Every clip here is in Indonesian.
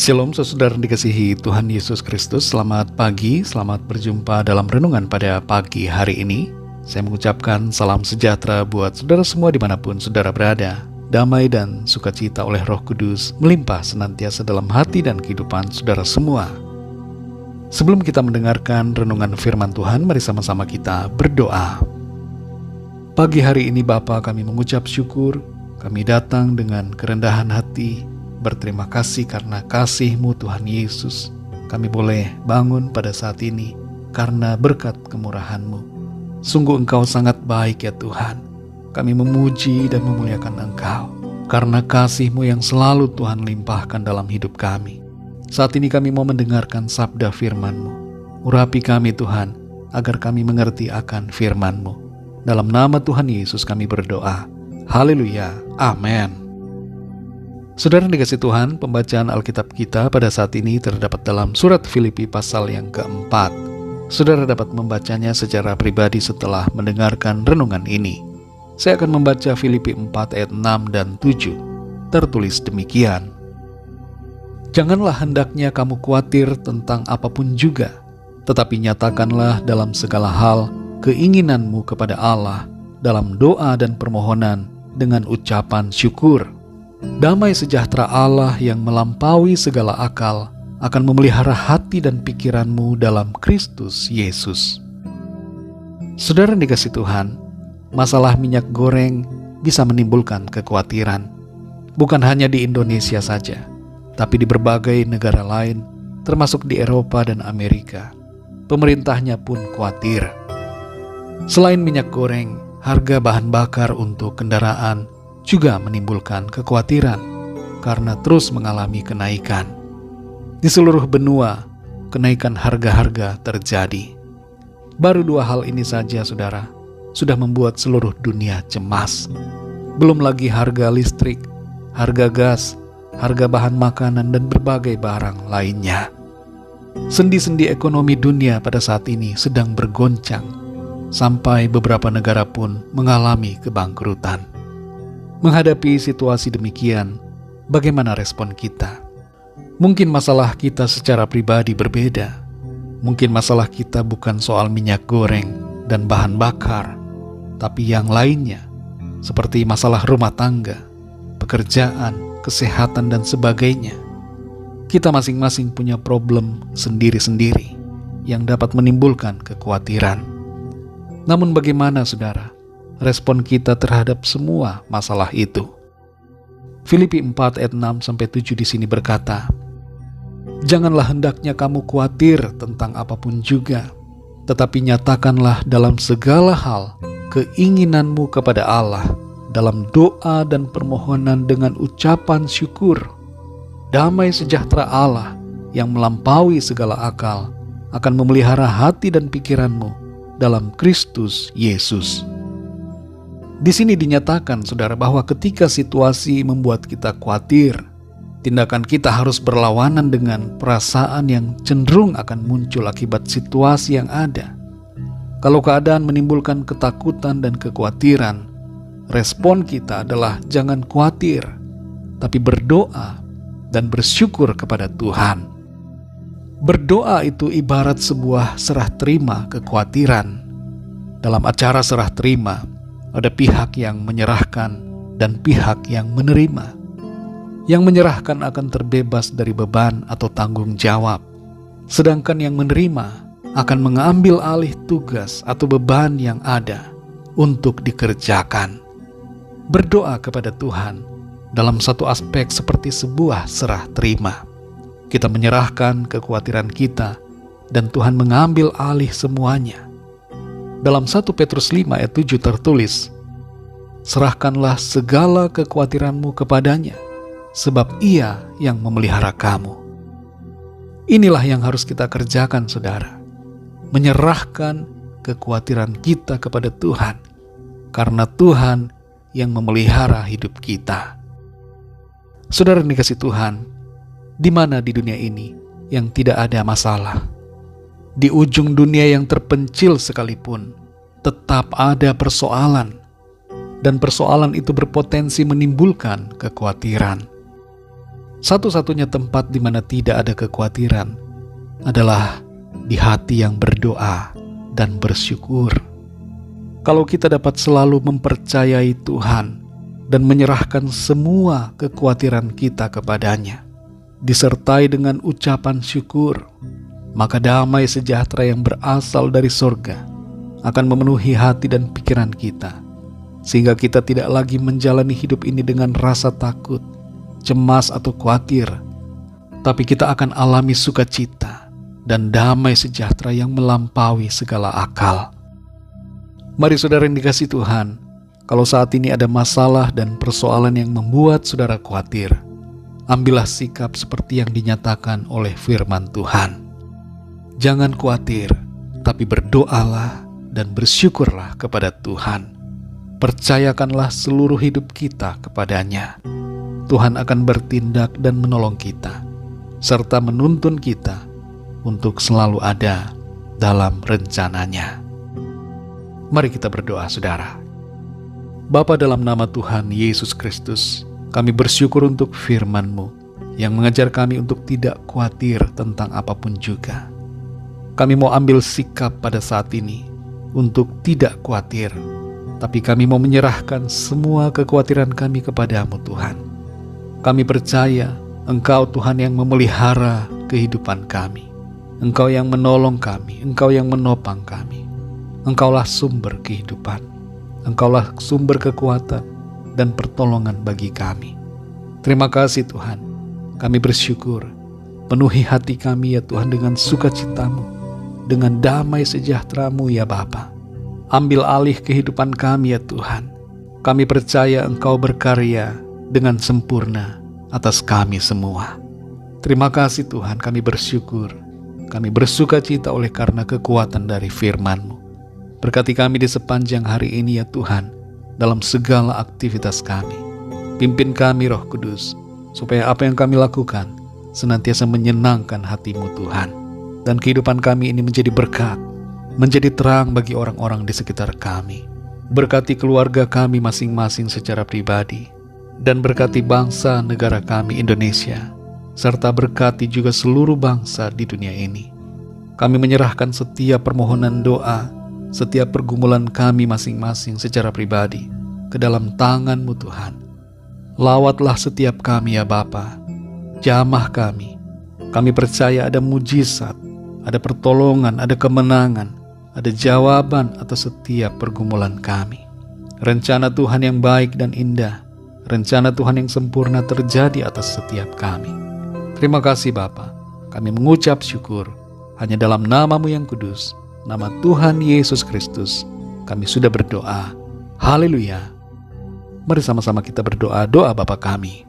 Shalom saudara dikasihi Tuhan Yesus Kristus. Selamat pagi, selamat berjumpa dalam renungan pada pagi hari ini. Saya mengucapkan salam sejahtera buat saudara semua dimanapun saudara berada. Damai dan sukacita oleh Roh Kudus melimpah senantiasa dalam hati dan kehidupan saudara semua. Sebelum kita mendengarkan renungan firman Tuhan, mari sama-sama kita berdoa. Pagi hari ini Bapa, kami mengucap syukur, kami datang dengan kerendahan hati, berterima kasih karena kasih-Mu Tuhan Yesus. Kami boleh bangun pada saat ini karena berkat kemurahan-Mu. Sungguh Engkau sangat baik ya Tuhan. Kami memuji dan memuliakan Engkau karena kasih-Mu yang selalu Tuhan limpahkan dalam hidup kami. Saat ini kami mau mendengarkan sabda firman-Mu. Urapi kami Tuhan, agar kami mengerti akan firman-Mu. Dalam nama Tuhan Yesus kami berdoa. Haleluya. Amin. Saudara dikasih Tuhan, pembacaan Alkitab kita pada saat ini terdapat dalam surat Filipi pasal yang keempat. Saudara dapat membacanya secara pribadi setelah mendengarkan renungan ini. Saya akan membaca Filipi 4 ayat 6 dan 7. Tertulis demikian. Janganlah hendaknya kamu khawatir tentang apapun juga, tetapi nyatakanlah dalam segala hal keinginanmu kepada Allah dalam doa dan permohonan dengan ucapan syukur. Damai sejahtera Allah yang melampaui segala akal akan memelihara hati dan pikiranmu dalam Kristus Yesus. Saudara dikasih Tuhan, masalah minyak goreng bisa menimbulkan kekhawatiran. Bukan hanya di Indonesia saja, tapi di berbagai negara lain, termasuk di Eropa dan Amerika. Pemerintahnya pun khawatir. Selain minyak goreng, harga bahan bakar untuk kendaraan juga menimbulkan kekhawatiran karena terus mengalami kenaikan. Di seluruh benua, kenaikan harga-harga terjadi. Baru 2 hal ini saja, saudara, sudah membuat seluruh dunia cemas. Belum lagi harga listrik, harga gas, harga bahan makanan, dan berbagai barang lainnya. Sendi-sendi ekonomi dunia pada saat ini sedang bergoncang, sampai beberapa negara pun mengalami kebangkrutan. Menghadapi situasi demikian, bagaimana respon kita? Mungkin masalah kita secara pribadi berbeda. Mungkin masalah kita bukan soal minyak goreng dan bahan bakar, tapi yang lainnya, seperti masalah rumah tangga, pekerjaan, kesehatan, dan sebagainya. Kita masing-masing punya problem sendiri-sendiri yang dapat menimbulkan kekhawatiran. Namun bagaimana, saudara, respon kita terhadap semua masalah itu? Filipi 4 ayat 6-7 di sini berkata, janganlah hendaknya kamu khawatir tentang apapun juga, tetapi nyatakanlah dalam segala hal keinginanmu kepada Allah dalam doa dan permohonan dengan ucapan syukur. Damai sejahtera Allah yang melampaui segala akal akan memelihara hati dan pikiranmu dalam Kristus Yesus. Di sini dinyatakan, saudara, bahwa ketika situasi membuat kita khawatir, tindakan kita harus berlawanan dengan perasaan yang cenderung akan muncul akibat situasi yang ada. Kalau keadaan menimbulkan ketakutan dan kekhawatiran, respon kita adalah jangan khawatir, tapi berdoa dan bersyukur kepada Tuhan. Berdoa itu ibarat sebuah serah terima kekhawatiran. Dalam acara serah terima, ada pihak yang menyerahkan dan pihak yang menerima. Yang menyerahkan akan terbebas dari beban atau tanggung jawab, sedangkan yang menerima akan mengambil alih tugas atau beban yang ada untuk dikerjakan. Berdoa kepada Tuhan dalam satu aspek seperti sebuah serah terima. Kita menyerahkan kekhawatiran kita dan Tuhan mengambil alih semuanya. Dalam 1 Petrus 5 ayat 7 tertulis, serahkanlah segala kekhawatiranmu kepadanya, sebab Ia yang memelihara kamu. Inilah yang harus kita kerjakan, saudara. Menyerahkan kekhawatiran kita kepada Tuhan, karena Tuhan yang memelihara hidup kita. Saudara dikasih Tuhan, di mana di dunia ini yang tidak ada masalah? Di ujung dunia yang terpencil sekalipun, tetap ada persoalan. Dan persoalan itu berpotensi menimbulkan kekhawatiran. Satu-satunya tempat di mana tidak ada kekhawatiran adalah di hati yang berdoa dan bersyukur. Kalau kita dapat selalu mempercayai Tuhan dan menyerahkan semua kekhawatiran kita kepadanya, disertai dengan ucapan syukur, maka damai sejahtera yang berasal dari sorga akan memenuhi hati dan pikiran kita, sehingga kita tidak lagi menjalani hidup ini dengan rasa takut, cemas atau khawatir, tapi kita akan alami sukacita dan damai sejahtera yang melampaui segala akal. Mari saudara yang dikasihi Tuhan, kalau saat ini ada masalah dan persoalan yang membuat saudara khawatir, ambillah sikap seperti yang dinyatakan oleh firman Tuhan. Jangan khawatir, tapi berdoalah dan bersyukurlah kepada Tuhan. Percayakanlah seluruh hidup kita kepadanya. Tuhan akan bertindak dan menolong kita, serta menuntun kita untuk selalu ada dalam rencananya. Mari kita berdoa, saudara. Bapa, dalam nama Tuhan Yesus Kristus, kami bersyukur untuk firman-Mu yang mengajar kami untuk tidak khawatir tentang apapun juga. Kami mau ambil sikap pada saat ini untuk tidak khawatir, tapi kami mau menyerahkan semua kekhawatiran kami kepadamu, Tuhan. Kami percaya Engkau Tuhan yang memelihara kehidupan kami. Engkau yang menolong kami, Engkau yang menopang kami. Engkaulah sumber kehidupan, Engkaulah sumber kekuatan dan pertolongan bagi kami. Terima kasih Tuhan, kami bersyukur. Penuhi hati kami ya Tuhan dengan sukacita-Mu, dengan damai sejahtera-Mu ya Bapa. Ambil alih kehidupan kami ya Tuhan. Kami percaya Engkau berkarya dengan sempurna atas kami semua. Terima kasih Tuhan, kami bersyukur. Kami bersukacita oleh karena kekuatan dari firman-Mu. Berkati kami di sepanjang hari ini ya Tuhan, dalam segala aktivitas kami. Pimpin kami Roh Kudus, supaya apa yang kami lakukan senantiasa menyenangkan hati-Mu Tuhan. Dan kehidupan kami ini menjadi berkat, menjadi terang bagi orang-orang di sekitar kami. Berkati keluarga kami masing-masing secara pribadi, dan berkati bangsa negara kami Indonesia, serta berkati juga seluruh bangsa di dunia ini. Kami menyerahkan setiap permohonan doa, setiap pergumulan kami masing-masing secara pribadi ke dalam tangan-Mu Tuhan. Lawatlah setiap kami ya Bapa, jamah kami. Kami percaya ada mujizat, ada pertolongan, ada kemenangan, ada jawaban atas setiap pergumulan kami. Rencana Tuhan yang baik dan indah, rencana Tuhan yang sempurna terjadi atas setiap kami. Terima kasih Bapa, kami mengucap syukur hanya dalam nama-Mu yang kudus, nama Tuhan Yesus Kristus, kami sudah berdoa. Haleluya. Mari sama-sama kita berdoa doa Bapa kami.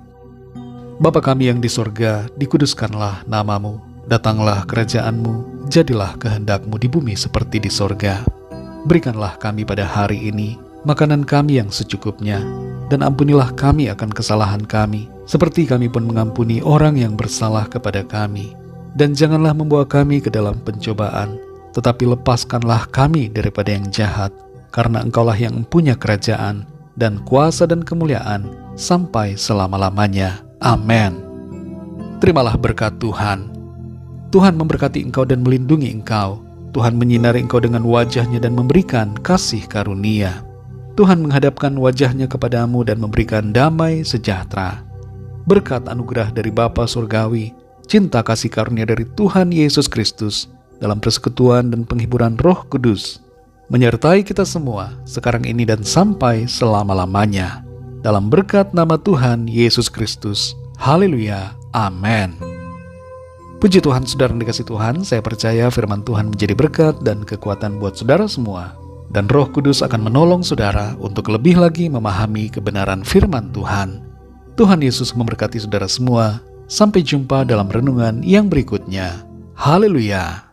Bapa kami yang di sorga, dikuduskanlah nama-Mu, datanglah kerajaan-Mu, jadilah kehendak-Mu di bumi seperti di sorga. Berikanlah kami pada hari ini makanan kami yang secukupnya, dan ampunilah kami akan kesalahan kami, seperti kami pun mengampuni orang yang bersalah kepada kami. Dan janganlah membawa kami ke dalam pencobaan, tetapi lepaskanlah kami daripada yang jahat, karena Engkaulah yang mempunyai kerajaan, dan kuasa dan kemuliaan, sampai selama-lamanya. Amin. Terimalah berkat Tuhan. Tuhan memberkati engkau dan melindungi engkau. Tuhan menyinari engkau dengan wajah-Nya dan memberikan kasih karunia. Tuhan menghadapkan wajah-Nya kepadamu dan memberikan damai sejahtera. Berkat anugerah dari Bapa Surgawi, cinta kasih karunia dari Tuhan Yesus Kristus, dalam persekutuan dan penghiburan Roh Kudus, menyertai kita semua sekarang ini dan sampai selama-lamanya. Dalam berkat nama Tuhan Yesus Kristus. Haleluya. Amin. Puji Tuhan, saudara yang dikasihi Tuhan, saya percaya firman Tuhan menjadi berkat dan kekuatan buat saudara semua. Dan Roh Kudus akan menolong saudara untuk lebih lagi memahami kebenaran firman Tuhan. Tuhan Yesus memberkati saudara semua. Sampai jumpa dalam renungan yang berikutnya. Haleluya.